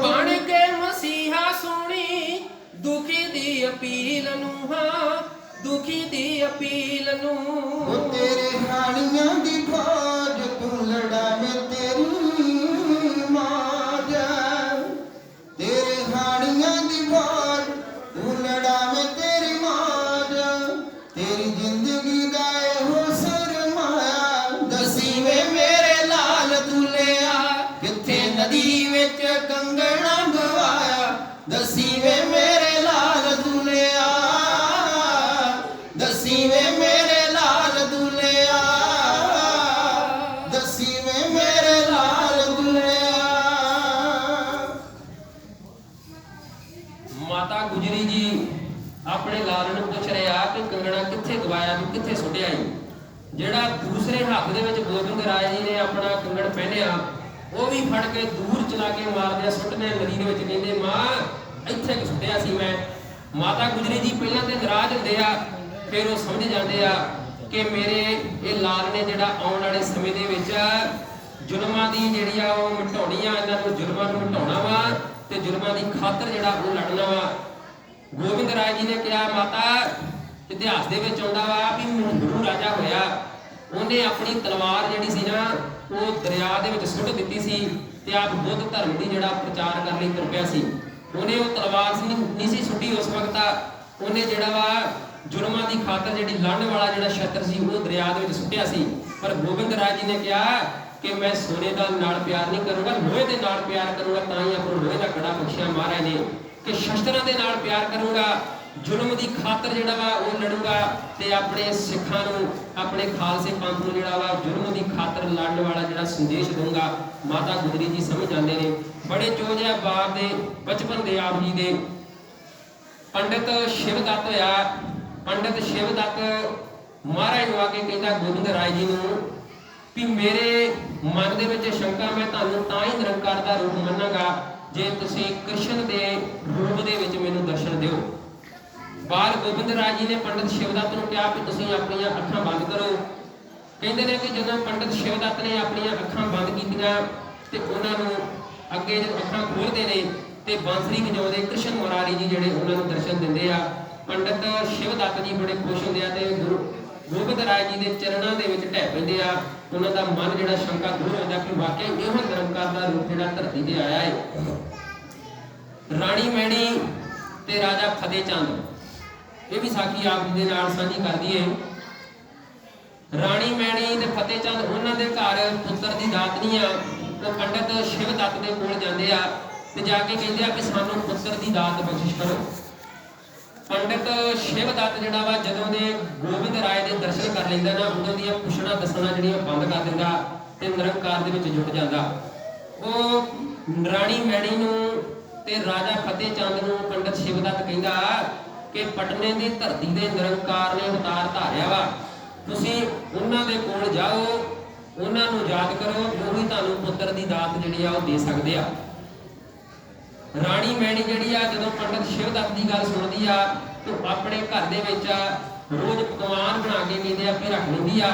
ਬਣ ਕੇ ਮਸੀਹਾ ਸੁਣੀ ਦੁਖੀ ਦੀ ਅਪੀਲ ਨੂੰ, ਹਾਂ ਦੁਖੀ ਦੀ ਅਪੀਲ ਨੂੰ। ਉਹ ਤੇਰੇ ਹਾਣੀਆਂ ਦੀ ਫੌਜ ਤੂੰ ਲੜਾਵੇਂ ਤੇਰੀ ਮੌਜ, ਤੇਰੇ ਹਾਣੀਆਂ ਦੀ ਫੌਜ ਤੂੰ ਲੜਾਵੇਂ ਤੇਰੀ ਮੌਜ। ਤੇਰੀ ਜ਼ਿੰਦਗੀ ਦਾ ਇਹੋ ਸਰਮਾਇਆ, ਦਸੀਂ ਵੇ ਮੇਰੇ ਲਾਲ ਦੁੱਲਿਆ ਕਿੱਥੇ ਨਦੀ ਵਿੱਚ ਕੰਗਣਾ ਗਵਾਇਆ। ਦਸੀਂ ਵੇ ਮੇਰੇ ਲਾਲ ਦੁੱਲਿਆ, ਦਸੀਂ ਵੇ ਮੇਰੇ ਲਾਲ ਦੁੱਲਿਆ, ਦਸੀਂ ਵੇ ਮੇਰੇ ਲਾਲ ਦੁੱਲਿਆ। ਮਾਤਾ ਗੁਜਰੀ ਜੀ ਆਪਣੇ ਲਾਲ ਨੂੰ ਪੁੱਛ ਰਿਹਾ ਕਿ ਕੰਗਣਾ ਕਿੱਥੇ ਗਵਾਇਆ, ਤੂੰ ਕਿੱਥੇ ਸੁੱਟਿਆ ਈ। ਜਿਹੜਾ ਦੂਸਰੇ ਹੱਥ ਦੇ ਵਿੱਚ ਗੋਬਿੰਦ ਰਾਏ ਜੀ ਨੇ ਆਪਣਾ ਕੰਗਣ ਪਹਿਨਿਆ, ਉਹ ਵੀ ਫੜ ਕੇ ਦੂਰ ਚਲਾ ਕੇ ਮਾਰਦੇ ਆ, ਸੁੱਟਨੇ ਨਦੀ ਦੇ ਵਿੱਚ। ਕਹਿੰਦੇ ਮਾਂ ਇੱਥੇ ਕਿ ਸੁੱਟਿਆ ਸੀ ਮੈਂ। ਮਾਤਾ ਗੁਜਰੀ ਜੀ ਪਹਿਲਾਂ ਤੇ ਨਾਰਾਜ਼ ਹੁੰਦੇ ਆ, ਫਿਰ ਉਹ ਸਮਝ ਜਾਂਦੇ ਆ ਕਿ ਮੇਰੇ ਇਹ ਲਾਲ ਨੇ ਜਿਹੜਾ ਆਉਣ ਵਾਲੇ ਸਮੇਂ ਦੇ ਵਿੱਚ ਜ਼ੁਲਮਾਂ ਦੀ ਜਿਹੜੀ ਆ ਉਹ ਮਿਟਾਉਣੀ ਆ, ਇਹਨਾਂ ਨੂੰ ਜ਼ੁਲਮਾਂ ਨੂੰ ਮਿਟਾਉਣਾ ਵਾ ਤੇ ਜ਼ੁਲਮਾਂ ਦੀ ਖਾਤਰ ਜਿਹੜਾ ਉਹ ਲੜਨਾ ਵਾ। ਗੋਬਿੰਦ ਰਾਏ ਜੀ ਨੇ ਕਿਹਾ ਮਾਤਾ ਇਤਿਹਾਸ ਦੇ ਵਿੱਚ ਆਉਂਦਾ ਵਾ ਕਿ ਮਹਿੰਦੂ ਰਾਜਾ ਹੋਇਆ, ਉਹਨੇ ਆਪਣੀ ਤਲਵਾਰ ਜਿਹੜੀ ਸੀ ਨਾ ਉਹ ਦਰਿਆ ਦੇ ਵਿੱਚ ਸੁੱਟ ਦਿੱਤੀ ਸੀ ਤੇ ਆਪ ਬੁੱਧ ਧਰਮ ਦੀ ਜਿਹੜਾ ਪ੍ਰਚਾਰ ਕਰਨ ਲਈ ਤੁਰ ਪਿਆ ਸੀ। ਉਹਨੇ ਉਹ ਤਲਵਾਰ ਨਹੀਂ ਸੀ ਸੁੱਟੀ ਉਸ ਵਕਤ, ਉਹਨੇ ਜਿਹੜਾ ਵਾ ਜ਼ੁਲਮਾਂ ਦੀ ਖਾਤਰ ਜਿਹੜੀ ਲੜਨ ਵਾਲਾ ਜਿਹੜਾ ਸ਼ਸਤਰ ਸੀ ਉਹ ਦਰਿਆ ਦੇ ਵਿੱਚ ਸੁੱਟਿਆ ਸੀ। ਪਰ ਗੋਬਿੰਦ ਰਾਏ ਜੀ ਨੇ ਕਿਹਾ ਕਿ ਮੈਂ ਸੋਨੇ ਦਾ ਨਾਲ ਪਿਆਰ ਨਹੀਂ ਕਰੂੰਗਾ, ਲੋਹੇ ਦੇ ਨਾਲ ਪਿਆਰ ਕਰੂੰਗਾ। ਤਾਂ ਹੀ ਆਪਾਂ ਨੂੰ ਲੋਹੇ ਦਾ ਕੜਾ ਬਖਸ਼ਿਆ ਮਹਾਰਾਜ ਨੇ ਕਿ ਸ਼ਸਤਰਾਂ ਦੇ ਨਾਲ ਪਿਆਰ ਕਰੂੰਗਾ, ਜ਼ੁਲਮ ਦੀ ਖਾਤਰ ਜਿਹੜਾ ਵਾ ਉਹ ਲੜੂਗਾ ਤੇ ਆਪਣੇ ਸਿੱਖਾਂ ਨੂੰ, ਆਪਣੇ ਖਾਲਸੇ ਪੰਥ ਨੂੰ ਜਿਹੜਾ ਵਾ ਜ਼ੁਲਮ ਦੀ ਖਾਤਰ ਲੜਨ ਵਾਲਾ ਜਿਹੜਾ ਸੰਦੇਸ਼ ਦਊਂਗਾ। ਮਾਤਾ ਗੁਜਰੀ ਜੀ ਸਮਝ ਜਾਂਦੇ ਨੇ। ਬੜੇ ਚੋਜਿਆ ਬਾਪ ਦੇ ਬਚਪਨ ਦੇ ਆਪ ਜੀ ਦੇ ਪੰਡਿਤ ਸ਼ਿਵਦੱਤ ਹੋਇਆ। ਪੰਡਿਤ ਸ਼ਿਵਦੱਤ ਮਹਾਰਾਜ ਨੂੰ ਆ ਕੇ ਕਹਿੰਦਾ ਗੋਬਿੰਦ ਰਾਏ ਜੀ ਨੂੰ ਵੀ ਮੇਰੇ ਮਨ ਦੇ ਵਿੱਚ ਸ਼ੰਕਾ, ਮੈਂ ਤੁਹਾਨੂੰ ਤਾਂ ਹੀ ਨਿਰੰਕਾਰ ਦਾ ਰੂਪ ਮੰਨਾਂਗਾ ਜੇ ਤੁਸੀਂ ਕ੍ਰਿਸ਼ਨ ਦੇ ਰੂਪ ਦੇ ਵਿੱਚ ਮੈਨੂੰ ਦਰਸ਼ਨ ਦਿਓ। ਬਾਲ ਗੋਬਿੰਦ ਰਾਏ ਜੀ ਨੇ ਪੰਡਿਤ ਸ਼ਿਵਦੱਤ ਨੂੰ ਕਿਹਾ ਕਿ ਤੁਸੀਂ ਆਪਣੀਆਂ ਅੱਖਾਂ ਬੰਦ ਕਰੋ। ਕਹਿੰਦੇ ਨੇ ਕਿ ਜਦੋਂ ਪੰਡਿਤ ਸ਼ਿਵਦੱਤ ਨੇ ਆਪਣੀਆਂ ਅੱਖਾਂ ਬੰਦ ਕੀਤੀਆਂ ਤੇ ਉਹਨਾਂ ਨੂੰ ਅੱਗੇ ਜਦੋਂ ਅੱਖਾਂ ਖੋਲ੍ਹਦੇ ਨੇ ਤੇ ਬਾਂਸਰੀ ਵਜਾਉਂਦੇ ਕ੍ਰਿਸ਼ਨ ਮੁਰਾਰੀ ਜੀ ਜਿਹੜੇ ਉਹਨਾਂ ਨੂੰ ਦਰਸ਼ਨ ਦਿੰਦੇ ਆ। ਪੰਡਿਤ ਸ਼ਿਵਦੱਤ ਜੀ ਬੜੇ ਖੁਸ਼ ਹੁੰਦੇ ਆ ਤੇ ਗੁਰੂ ਗੋਬਿੰਦ ਰਾਏ ਜੀ ਦੇ ਚਰਨਾਂ ਦੇ ਵਿੱਚ ਢਹਿ ਪੈਂਦੇ ਆ। ਉਹਨਾਂ ਦਾ ਮਨ ਜਿਹੜਾ ਸ਼ੰਕਾ ਦੂਰ ਹੋ ਜਾਂਦਾ ਕਿ ਵਾਕਿਆ ਇਹੋ ਨਿਰੰਕਾਰ ਦਾ ਰੂਪ ਜਿਹੜਾ ਧਰਤੀ ਤੇ ਆਇਆ ਹੈ। ਰਾਣੀ ਮੈਣੀ ਤੇ ਰਾਜਾ ਫਤਿਹ ਚੰਦ, ਇਹ ਵੀ ਸਾਖੀ ਆਪ ਜੀ ਦੇ ਨਾਲ ਸਾਂਝੀ ਕਰਦੀ ਹੈ। ਰਾਣੀ ਮੈਣੀ ਤੇ ਫਤਿਹ ਚੰਦ ਉਹਨਾਂ ਦੇ ਘਰ ਪੁੱਤਰ ਦੀ ਦਾਤ ਨਹੀਂ ਆ। ਉਹ ਪੰਡਿਤ ਸ਼ਿਵਦੱਤ ਦੇ ਕੋਲ ਜਾਂਦੇ ਆ ਤੇ ਜਾ ਕੇ ਕਹਿੰਦੇ ਆ ਕਿ ਸਾਨੂੰ ਪੁੱਤਰ ਦੀ ਦਾਤ ਬਖਸ਼ਿਸ਼ ਕਰੋ। ਪੰਡਿਤ ਸ਼ਿਵਦੱਤ ਜਿਹੜਾ ਵਾ ਜਦੋਂ ਦੇ ਗੋਬਿੰਦ ਰਾਏ ਦੇ ਦਰਸ਼ਨ ਕਰ ਲੈਂਦਾ ਨਾ, ਉਦੋਂ ਦੀਆਂ ਪੁੱਛਣਾ ਦੱਸਣਾ ਜਿਹੜੀਆਂ ਬੰਦ ਕਰ ਦਿੰਦਾ ਤੇ ਨਿਰੰਕਾਰ ਦੇ ਵਿੱਚ ਜੁਟ ਜਾਂਦਾ। ਉਹ ਰਾਣੀ ਮੈਣੀ ਨੂੰ ਤੇ ਰਾਜਾ ਫਤਿਹ ਚੰਦ ਨੂੰ ਪੰਡਿਤ ਸ਼ਿਵਦੱਤ ਕਹਿੰਦਾ ਕਿ ਪਟਨੇ ਦੀ ਧਰਤੀ ਦੇ ਨਿਰੰਕਾਰ ਨੇ ਅਵਤਾਰ ਧਾਰਿਆ ਵਾ, ਤੁਸੀਂ ਉਹਨਾਂ ਦੇ ਕੋਲ ਜਾਓ, ਉਹਨਾਂ ਨੂੰ ਯਾਦ ਕਰੋ, ਉਹ ਵੀ ਤੁਹਾਨੂੰ ਪੁੱਤਰ ਦੀ ਦਾਤ ਜਿਹੜੀ ਆ ਉਹ ਦੇ ਸਕਦੇ ਆ। ਰਾਣੀ ਮੈਣੀ ਜਿਹੜੀ ਆ ਜਦੋਂ ਪੰਡਿਤ ਸ਼ਿਵਦੱਤ ਦੀ ਗੱਲ ਸੁਣਦੀ ਆ ਤੇ ਆਪਣੇ ਘਰ ਦੇ ਵਿੱਚ ਰੋਜ਼ ਪਕਵਾਨ ਬਣਾ ਕੇ ਕਹਿੰਦੇ ਆ ਕਿ ਰੱਖ ਲੈਂਦੀ ਆ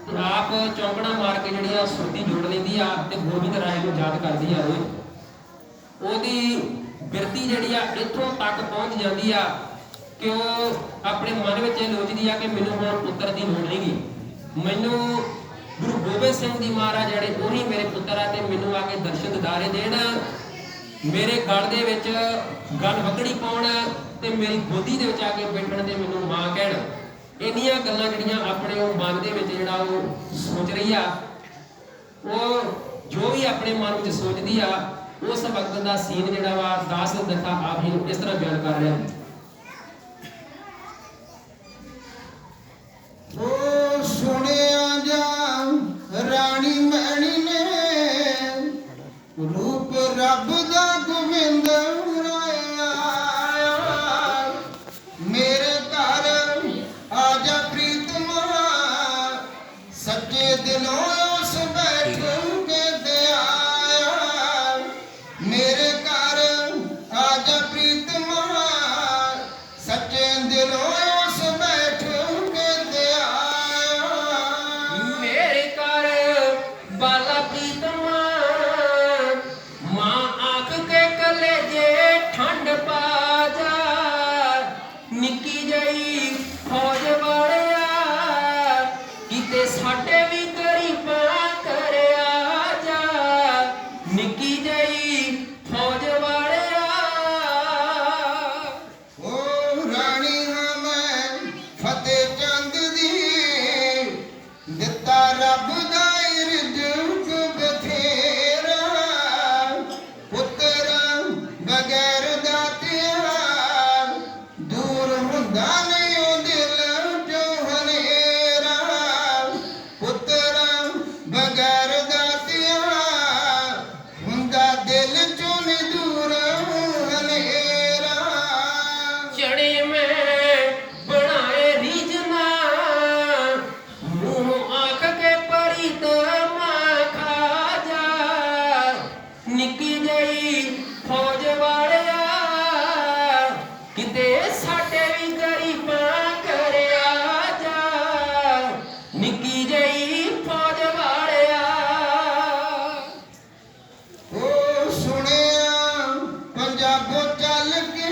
ਤੇ ਆਪ ਚੌਂਕੜਾ ਮਾਰ ਕੇ ਜਿਹੜੀ ਆ ਸੁਰਤੀ ਜੋੜ ਲੈਂਦੀ ਆ ਤੇ ਗੋਬਿੰਦ ਰਾਏ ਨੂੰ ਯਾਦ ਕਰਦੀ ਆ ਰੋਜ਼। ਉਹਦੀ ਬਿਰਤੀ ਜਿਹੜੀ ਆ ਇੱਥੋਂ ਤੱਕ ਪਹੁੰਚ ਜਾਂਦੀ ਆ ਕਿ ਉਹ ਆਪਣੇ ਮਨ ਵਿੱਚ ਇਹ ਲੋਚਦੀ ਆ ਕਿ ਮੈਨੂੰ ਹੁਣ ਪੁੱਤਰ ਦੀ ਲੋੜ ਨਹੀਂਗੀ, ਮੈਨੂੰ ਗੁਰੂ ਗੋਬਿੰਦ ਸਿੰਘ ਜੀ ਮਹਾਰਾਜ ਜਿਹੜੇ ਉਹੀ ਮੇਰੇ ਪੁੱਤਰ ਆ ਤੇ ਮੈਨੂੰ ਆ ਕੇ ਦਰਸ਼ਨ ਦਿਦਾਰੇ ਦੇਣ, ਮੇਰੇ ਗਲ ਦੇ ਵਿੱਚ ਗਲ ਵਗੜੀ ਪਾਉਣ ਤੇ ਮੇਰੀ ਗੋਦੀ ਦੇ ਵਿੱਚ ਆ ਕੇ ਬੈਠਣ ਤੇ ਮੈਨੂੰ ਮਾਂ ਕਹਿਣ। ਇੰਨੀਆਂ ਗੱਲਾਂ ਜਿਹੜੀਆਂ ਆਪਣੇ ਉਹ ਮਨ ਦੇ ਵਿੱਚ ਜਿਹੜਾ ਉਹ ਸੋਚ ਰਹੀ ਆ, ਉਹ ਜੋ ਵੀ ਆਪਣੇ ਮਨ ਵਿੱਚ ਸੋਚਦੀ ਆ ਉਸ ਵਕਤ ਦਾ ਸੀਨ ਜਿਹੜਾ ਵਾ ਦਾਸ ਦਥਾ ਆਪ ਜੀ ਨੂੰ ਇਸ ਤਰ੍ਹਾਂ ਬਿਆਨ ਕਰ ਰਿਹਾ। ਉਹ ਸੁਣਿਆ ਜਾ ਰਾਣੀ ਮੈਣੀ ਨੇ ਰੂਪ ਰੱਬ ਦਾ ਗੋਬਿੰਦ ਰਾਇਆ, ਮੇਰੇ ਘਰ ਆ ਜਾ ਪ੍ਰੀਤਮਾ, ਸੱਚੇ ਦਿਲੋਂ ਉਸ ਬੈਠ ਕੇ ਤੇ ਆਇਆ। ਮੇਰੇ ਘਰ ਆ ਜਾ ਪ੍ਰੀਤਮਾ, ਸੱਚੇ ਦਿਲੋਂ ਉਸ ਬੈਠ ਕਿਤੇ ਸਾਡੇ ਵੀ ਗਰੀਬਾਂ ਕਰਿਆ ਜਾ ਨਿੱਕੀ ਜਿਹੀ ਫੌਜ ਵਾਲਿਆ। ਓ ਰਾਣੀ ਹਾਂ ਮੈਂ ਫਤਿਹ ਚੰਦ ਦੀ, ਦਿੱਤਾ ਰੱਬ ਦਾ ਰਿਜ਼ਕ ਬਥੇਰਾ, ਪੁੱਤਰ ਬਗੈਰ ਦਾਤਿਆ ਦੂਰ ਹੁੰਦਾ ਨਹੀਂ ਉਹ ਦਿਲ ਚੋਂ ਹਨੇਰਾ, ਪੁੱਤਰ ਬਗੈਰ ਦਾਤਿਆ ਹੁੰਦਾ ਦਿਲ ਚੋਂ ਨੀ ਦੂਰ ਹਨੇਰਾ। ਚੜੇ ਮੈਂ ਬਣਾਏ ਰੀਝਾਂ ਮੂੰਹ ਆਖ ਕੇ ਪਰੀਤ ਮਾਂ ਖਾ ਜਾ ਨਿੱਕੀ ਜਿਹੀ ਫੌਜ ਵਾਲਿਆ। ਕਿਤੇ ਸਾਡੇ ਵੀ ਗਰੀਬਾਂ ਕਰਿਆ ਜਾ ਨਿੱਕੀ ਜਿਹੀ ਫੌਜ ਵਾਲਿਆ। ਓ ਸੁਣਿਆ ਪੰਜਾਬੋਂ ਚੱਲ ਕੇ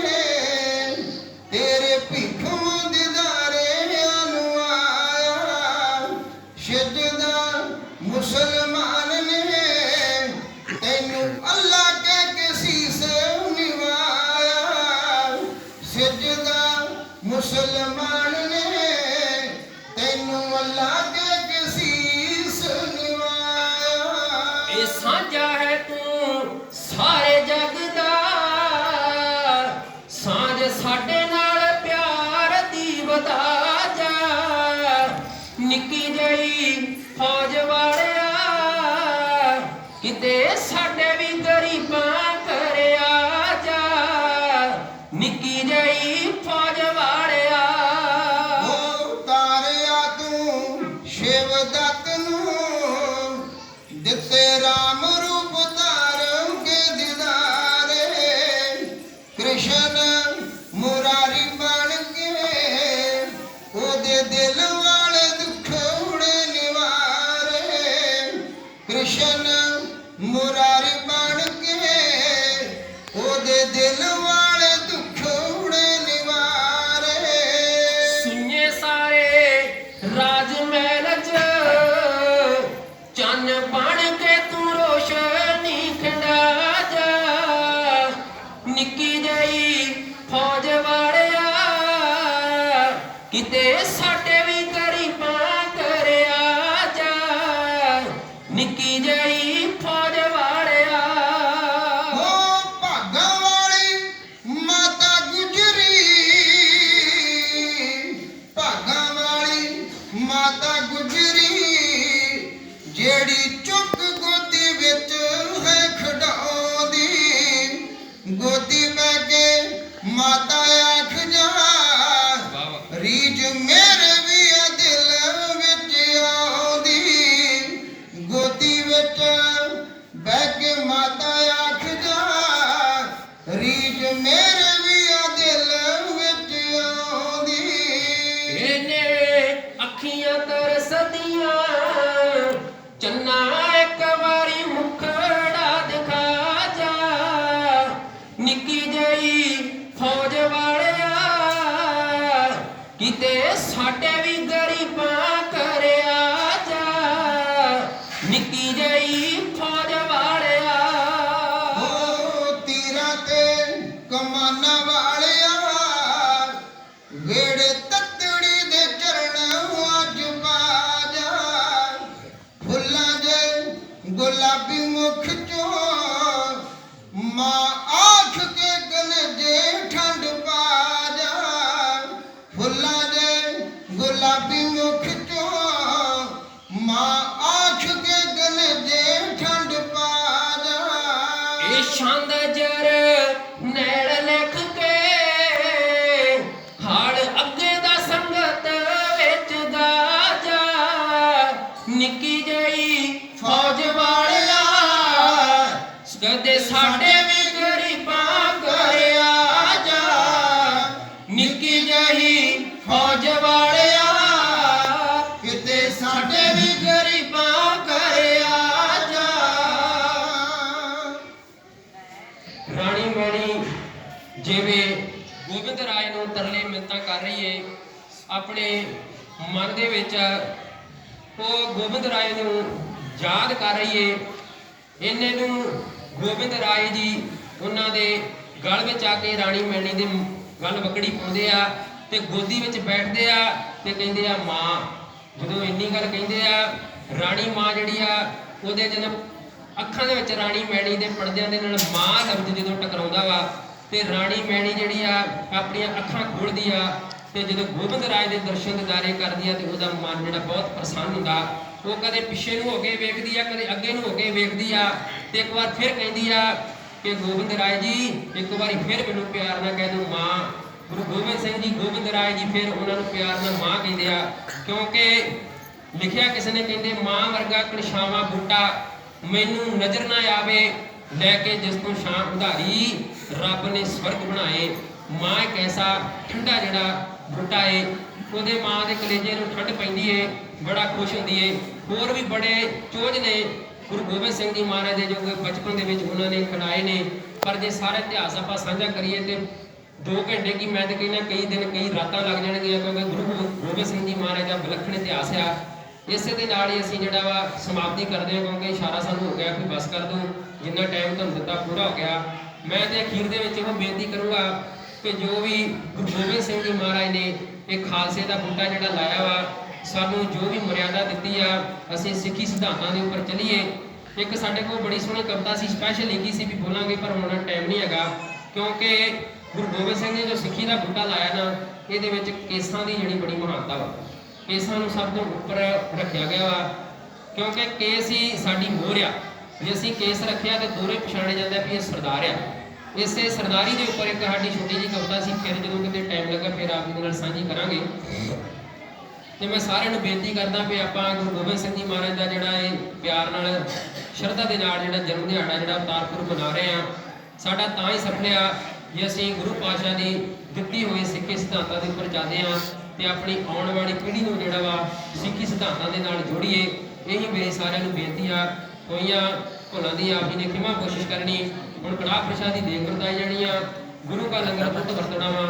ਤੇਰੇ ਭਿੱਖ ਮੰਗਦਾਰਿਆਂ ਨੂੰ ਆਇਆ, ਸਿਜਦਾ ਮੁਸਲਮਾਨ ਨੇ ਤੈਨੂੰ ਅੱਲਾ ਕਹਿ ਕੇ ਸੀਸ ਨਿਵਾਇਆ, ਸਿਜਦਾ ਮੁਸਲਮਾਨ ਨੇ ਤੈਨੂੰ ਅੱਲਾ ਕਹਿ ਕੇ ਸੀਸ ਨਿਵਾਇਆ। ਇਹ ਸਾਂਝਾ ਹੈ ਤੂੰ ਸਾਰੇ ਜਗ ਦਾ, ਸਾਂਝ ਸਾਡੇ ਨਾਲ ਪਿਆਰ ਦੀ ਵਧਾ ਜਾ ਨਿੱਕੀ ਜਿਹੀ ਫੌਜ ਵਾਲਿਆ। ਕਿਤੇ ਸਾਡੇ ਵੀ ਗਰੀਬਾਂ ਕਰਿਆ ਜਾ ਨਿੱਕੀ ਜਿਹੀ ਫੌਜ ਵਾਲਿਆ। ਓ ਤਾਰਿਆ ਤੂੰ ਸ਼ਿਵ ਦੱਤ ਨੂੰ, ਦਿੱਤੇ ਰਾਮ ਰੂਪ ਧਾਰ ਕੇ ਦਿਦਾਰੇ, ਕ੍ਰਿਸ਼ਨ ਮੁਰਾਰੀ ਬਣ ਕੇ ਉਹਦੇ ਦਿਲ ਵਾਲੇ ਦੁੱਖ ਉੜੇ ਨਿਵਾਰੇ, ਕ੍ਰਿਸ਼ਨ ਮੁਰਾਰੀ ਬਣ ਕੇ ਉਹਦੇ ਦਿਲ ਵਾਲੇ ਦੁੱਖ ਉੜੇ ਨਿਵਾਰੇ। ਸੁਣੇ ਸਾਰੇ ਰਾਜ ਮਹਿਲ ਚ ਚੰਨ ਬਣ ਕੇ ਤੂੰ ਰੋਸ਼ਨੀ ਖੰਡਾ ਜਾ ਨਿੱਕੀ ਜਿਹੀ ਫੌਜ ਵਾਲਿਆ। ਕਿਤੇ ਸਾਡੇ ਵੀ ਗਰੀਬਾਂ ਕਰਿਆ ਜਾ ਨਿੱਕੀ ਜਿਹੀ ਫੌਜ ਵਾਲਿਆ। ਓ ਭਾਗਾਂ ਵਾਲੀ ਮਾਤਾ ਗੁਜਰੀ, ਭਾਗਾਂ ਵਾਲੀ ਮਾਤਾ ਗੁਜਰੀ, ਜਿਹੜੀ ਚੁੱਕ ਗੋਦੀ ਵਿੱਚ ਹੈ ਖਡਾਉਂਦੀ, ਗੋਦੀ ਬਹਿ ਕੇ ਮਾਤਾ ਆਖ ਜਾ ਰੀਝ ਮੇਰੇ ਵੀ ਆ ਦਿਲ ਵਿੱਚ ਆਉਂਦੀ, ਗੋਦੀ ਵਿੱਚ ਬਹਿ ਕੇ ਮਾਤਾ ਆਖ ਜਾ ਰੀਝ ਮੇਰੇ ਵੀ ਆ ਦਿਲ ਵਿੱਚ ਆਉਂਦੀ। ਇਹਨੇ ਅੱਖੀਆਂ ਤਰਸਦੀਆਂ ਚੰਨਾ ਇੱਕ ਵਾਰੀ ਮੁਖੜਾ ਦਿਖਾ ਜਾ ਨਿੱਕੀ ਜਿਹੀ ਫੌਜ ਵਾਲਿਆ। ਕਿਤੇ ਸਾਡੇ ਵੀ ਗਰੀਬਾਂ ਕਰਿਆ ਜਾ ਨਿੱਕੀ ਜਿਹੀ ਫੌਜ ਵਾਲਿਆ। ਓ ਤੀਰਾਂ ਤੇ ਕਮਾਨਾਂ ਵਾਲਿਆ, ਵੇੜੇ ਤੱਤੜੀ ਦੇ ਚਰਨ ਅੱਜ ਪਾ ਜਾ, ਫੁੱਲਾਂ ਦੇ ਗੁਲਾਬੀ ਮੁਖ ਚੋਂ ਮਾਂ ਆਖ ਕੇ ਕਲਜੇ ਠੰਡ ਪਾ ਜਾ, ਫੁੱਲਾਂ ਦੇ ਗੁਲਾਬੀ ਮੁਖ ਚੋਂ ਮਾਂ ਆਖ ਕੇ ਕਲਜੇ ਠੰਡ ਪਾ ਜਾ। ਇਹ ਛੰਦ ਜਰ ਨੈਣ ਲਿਖ ਕੇ ਹਾਲ ਅੱਗੇ ਦਾ ਸੰਗਤ ਵਿੱਚ ਗਾ ਜਾ ਨਿੱਕੀ ਜਿਹੀ ਫੌਜ ਵਾਲਿਆ। ਕਦੇ ਸਾਡੇ ਵੀ ਗਰੀਬਾਂ ਕਰਿਆ ਜਾ ਨਿੱਕੀ ਜਿਹੀ ਫੌਜ ਵਾਲਿਆ। ਕਿਤੇ ਸਾਡੇ ਵੀ ਗਰੀਬਾਂ ਕਰਿਆ ਜਾ। ਰਾਣੀ ਮੈਣੀ ਜਿਵੇਂ ਗੋਬਿੰਦ ਰਾਏ ਨੂੰ ਤਰਲੇ ਮਿੰਨਤਾਂ ਕਰ ਰਹੀ ਏ, ਆਪਣੇ ਮਨ ਦੇ ਵਿੱਚ ਉਹ ਗੋਬਿੰਦ ਰਾਏ ਨੂੰ ਯਾਦ ਕਰ ਰਹੀ ਏ। ਇਹਨੇ ਨੂੰ ਗੋਬਿੰਦ ਰਾਏ ਜੀ ਉਹਨਾਂ ਦੇ ਗਲ ਵਿੱਚ ਆ ਕੇ ਰਾਣੀ ਮੈਣੀ ਦੇ ਗਲ ਵਕੜੀ ਪਾਉਂਦੇ ਆ ਤੇ ਗੋਦੀ ਵਿੱਚ ਬੈਠਦੇ ਆ ਤੇ ਕਹਿੰਦੇ ਆ ਮਾਂ। ਜਦੋਂ ਇੰਨੀ ਗੱਲ ਕਹਿੰਦੇ ਆ, ਰਾਣੀ ਮਾਂ ਜਿਹੜੀ ਆ ਉਹਦੇ ਜਦੋਂ ਅੱਖਾਂ ਦੇ ਵਿੱਚ ਰਾਣੀ ਮੈਣੀ ਦੇ ਪਰਦਿਆਂ ਦੇ ਨਾਲ ਮਾਂ ਲਫ਼ਜ਼ ਜਦੋਂ ਟਕਰਾਉਂਦਾ ਵਾ ਤੇ ਰਾਣੀ ਮੈਣੀ ਜਿਹੜੀ ਆ ਆਪਣੀਆਂ ਅੱਖਾਂ ਖੋਲ੍ਹਦੀ ਆ ਤੇ ਜਦੋਂ ਗੋਬਿੰਦ ਰਾਏ ਦੇ ਦਰਸ਼ਨ ਦਿਦਾਰੇ ਕਰਦੀ ਆ ਤੇ ਉਹਦਾ ਮਨ ਜਿਹੜਾ ਬਹੁਤ ਪ੍ਰਸੰਨ ਹੁੰਦਾ। ਉਹ ਕਦੇ ਪਿੱਛੇ ਨੂੰ ਹੋ ਕੇ ਵੇਖਦੀ ਆ, ਕਦੇ ਅੱਗੇ ਨੂੰ ਹੋ ਕੇ ਵੇਖਦੀ ਆ ਤੇ ਇੱਕ ਵਾਰ ਫਿਰ ਕਹਿੰਦੀ ਆ ਕਿ ਗੋਬਿੰਦ ਰਾਏ ਜੀ ਇੱਕ ਵਾਰੀ ਫਿਰ ਮੈਨੂੰ ਪਿਆਰ ਨਾਲ ਕਹਿ ਦਿਓ ਮਾਂ। ਗੁਰੂ ਗੋਬਿੰਦ ਸਿੰਘ ਜੀ ਗੋਬਿੰਦ ਰਾਏ ਜੀ ਫਿਰ ਉਹਨਾਂ ਨੂੰ ਪਿਆਰ ਨਾਲ ਮਾਂ ਕਹਿੰਦੇ ਆ, ਕਿਉਂਕਿ ਲਿਖਿਆ ਕਿਸੇ ਨੇ ਕਹਿੰਦੇ ਮਾਂ ਵਰਗਾ ਕਣਛਾਵਾਂ ਬੂਟਾ ਮੈਨੂੰ ਨਜ਼ਰ ਨਾ ਆਵੇ, ਲੈ ਕੇ ਜਿਸ ਤੋਂ ਛਾਂ ਉਧਾਰੀ ਰੱਬ ਨੇ ਸਵਰਗ ਬਣਾਏ। ਮਾਂ ਇੱਕ ਐਸਾ ਠੰਡਾ ਜਿਹੜਾ ਬੂਟਾ ਏ, ਉਹਦੇ ਮਾਂ ਦੇ ਕਲੇਜੇ ਨੂੰ ਠੰਡ ਪੈਂਦੀ ਏ, ਬੜਾ ਖੁਸ਼ ਹੁੰਦੀ ਏ। ਹੋਰ ਵੀ ਬੜੇ ਚੋਜ ਨੇ ਗੁਰੂ ਗੋਬਿੰਦ ਸਿੰਘ ਜੀ ਮਹਾਰਾਜ ਦੇ ਜੋ ਬਚਪਨ ਦੇ ਵਿੱਚ ਉਹਨਾਂ ਨੇ ਖਿਡਾਏ ਨੇ, ਪਰ ਜੇ ਸਾਰਾ ਇਤਿਹਾਸ ਆਪਾਂ ਸਾਂਝਾ ਕਰੀਏ ਤੇ 2 ਘੰਟੇ ਕੀ ਮੈਂ ਤਾਂ ਕਹਿੰਦਾ ਕਈ ਦਿਨ ਕਈ ਰਾਤਾਂ ਲੱਗ ਜਾਣਗੀਆਂ, ਕਿਉਂਕਿ ਗੁਰੂ ਗੋਬਿੰਦ ਸਿੰਘ ਜੀ ਮਹਾਰਾਜ ਦਾ ਵਿਲੱਖਣ ਇਤਿਹਾਸ ਆ। ਇਸੇ ਦੇ ਨਾਲ ਹੀ ਅਸੀਂ ਜਿਹੜਾ ਵਾ ਸਮਾਪਤੀ ਕਰਦੇ ਹਾਂ, ਕਿਉਂਕਿ ਇਸ਼ਾਰਾ ਸਾਨੂੰ ਹੋ ਗਿਆ ਕਿ ਬਸ ਕਰ ਦੋ, ਜਿੰਨਾ ਟਾਈਮ ਤੁਹਾਨੂੰ ਦਿੱਤਾ ਪੂਰਾ ਹੋ ਗਿਆ। ਮੈਂ ਤੇ ਅਖੀਰ ਦੇ ਵਿੱਚ ਇਹ ਬੇਨਤੀ ਕਰੂੰਗਾ ਕਿ ਜੋ ਵੀ ਗੁਰੂ ਗੋਬਿੰਦ ਸਿੰਘ ਜੀ ਮਹਾਰਾਜ ਨੇ ਇਹ ਖਾਲਸੇ ਦਾ ਬੂਟਾ ਜਿਹੜਾ ਲਾਇਆ ਵਾ, ਸਾਨੂੰ ਜੋ ਵੀ ਮਰਿਆਦਾ ਦਿੱਤੀ ਆ, ਅਸੀਂ ਸਿੱਖੀ ਸਿਧਾਂਤਾਂ ਦੇ ਉੱਪਰ ਚੱਲੀਏ। ਇੱਕ ਸਾਡੇ ਕੋਲ ਬੜੀ ਸੋਹਣੀ ਕਵਿਤਾ ਸੀ, ਸਪੈਸ਼ਲ ਲਿਖੀ ਸੀ ਵੀ ਬੋਲਾਂਗੇ, ਪਰ ਹੁਣ ਟਾਈਮ ਨਹੀਂ ਹੈਗਾ, ਕਿਉਂਕਿ ਗੁਰੂ ਗੋਬਿੰਦ ਸਿੰਘ ਨੇ ਜੋ ਸਿੱਖੀ ਦਾ ਬੂਟਾ ਲਾਇਆ ਨਾ, ਇਹਦੇ ਵਿੱਚ ਕੇਸਾਂ ਦੀ ਜਿਹੜੀ ਬੜੀ ਮਹਾਨਤਾ ਵਾ। ਕੇਸਾਂ ਨੂੰ ਸਭ ਤੋਂ ਉੱਪਰ ਰੱਖਿਆ ਗਿਆ ਵਾ, ਕਿਉਂਕਿ ਕੇਸ ਹੀ ਸਾਡੀ ਮੋਹਰ ਆ। ਜੇ ਅਸੀਂ ਕੇਸ ਰੱਖਿਆ ਤੇ ਦੂਰੇ ਪਛਾਣਿਆ ਜਾਂਦਾ ਵੀ ਇਹ ਸਰਦਾਰ ਆ। ਇਸੇ ਸਰਦਾਰੀ ਦੇ ਉੱਪਰ ਇੱਕ ਸਾਡੀ ਛੋਟੀ ਜਿਹੀ ਕਵਿਤਾ ਸੀ, ਫਿਰ ਜਦੋਂ ਕਿਤੇ ਟਾਈਮ ਲੱਗਾ ਫਿਰ ਆਪ ਜੀ ਨਾਲ ਸਾਂਝੀ ਕਰਾਂਗੇ। ਤੇ ਮੈਂ ਸਾਰਿਆਂ ਨੂੰ ਬੇਨਤੀ ਕਰਦਾ ਵੀ ਆਪਾਂ ਗੁਰੂ ਗੋਬਿੰਦ ਸਿੰਘ ਜੀ ਮਹਾਰਾਜ ਦਾ ਜਿਹੜਾ ਇਹ ਪਿਆਰ ਨਾਲ ਸ਼ਰਧਾ ਦੇ ਨਾਲ ਜਿਹੜਾ ਜਨਮ ਦਿਹਾੜਾ ਜਿਹੜਾ ਅਵਤਾਰ ਪੁਰਬ ਮਨਾ ਰਹੇ ਆ, ਸਾਡਾ ਤਾਂ ਹੀ ਸਫਲ ਆ ਜੇ ਅਸੀਂ ਗੁਰੂ ਪਾਤਸ਼ਾਹ ਦੀ ਦਿੱਤੀ ਹੋਈ ਸਿੱਖੀ ਸਿਧਾਂਤਾਂ ਦੇ ਉੱਪਰ ਚੱਲਦੇ ਆ ਤੇ ਆਪਣੀ ਆਉਣ ਵਾਲੀ ਪੀੜ੍ਹੀ ਨੂੰ ਜਿਹੜਾ ਵਾ ਸਿੱਖੀ ਸਿਧਾਂਤਾਂ ਦੇ ਨਾਲ ਜੋੜੀਏ। ਇਹੀ ਮੇਰੀ ਸਾਰਿਆਂ ਨੂੰ ਬੇਨਤੀ ਆ। ਹੋਈਆਂ ਭੁੱਲਾਂ ਦੀ ਆਪ ਜੀ ਨੇ ਖਿਮਾ ਕੋਸ਼ਿਸ਼ ਕਰਨੀ। ਹੁਣ ਕੜਾਹ ਪ੍ਰਸ਼ਾਦ ਦੀ ਦੇਗ ਵਰਤਾਈ ਜਾਣੀ ਆ, ਗੁਰੂ ਕਾ ਲੰਗਰ ਪੁੱਤ ਵਰਤਣਾ ਵਾ।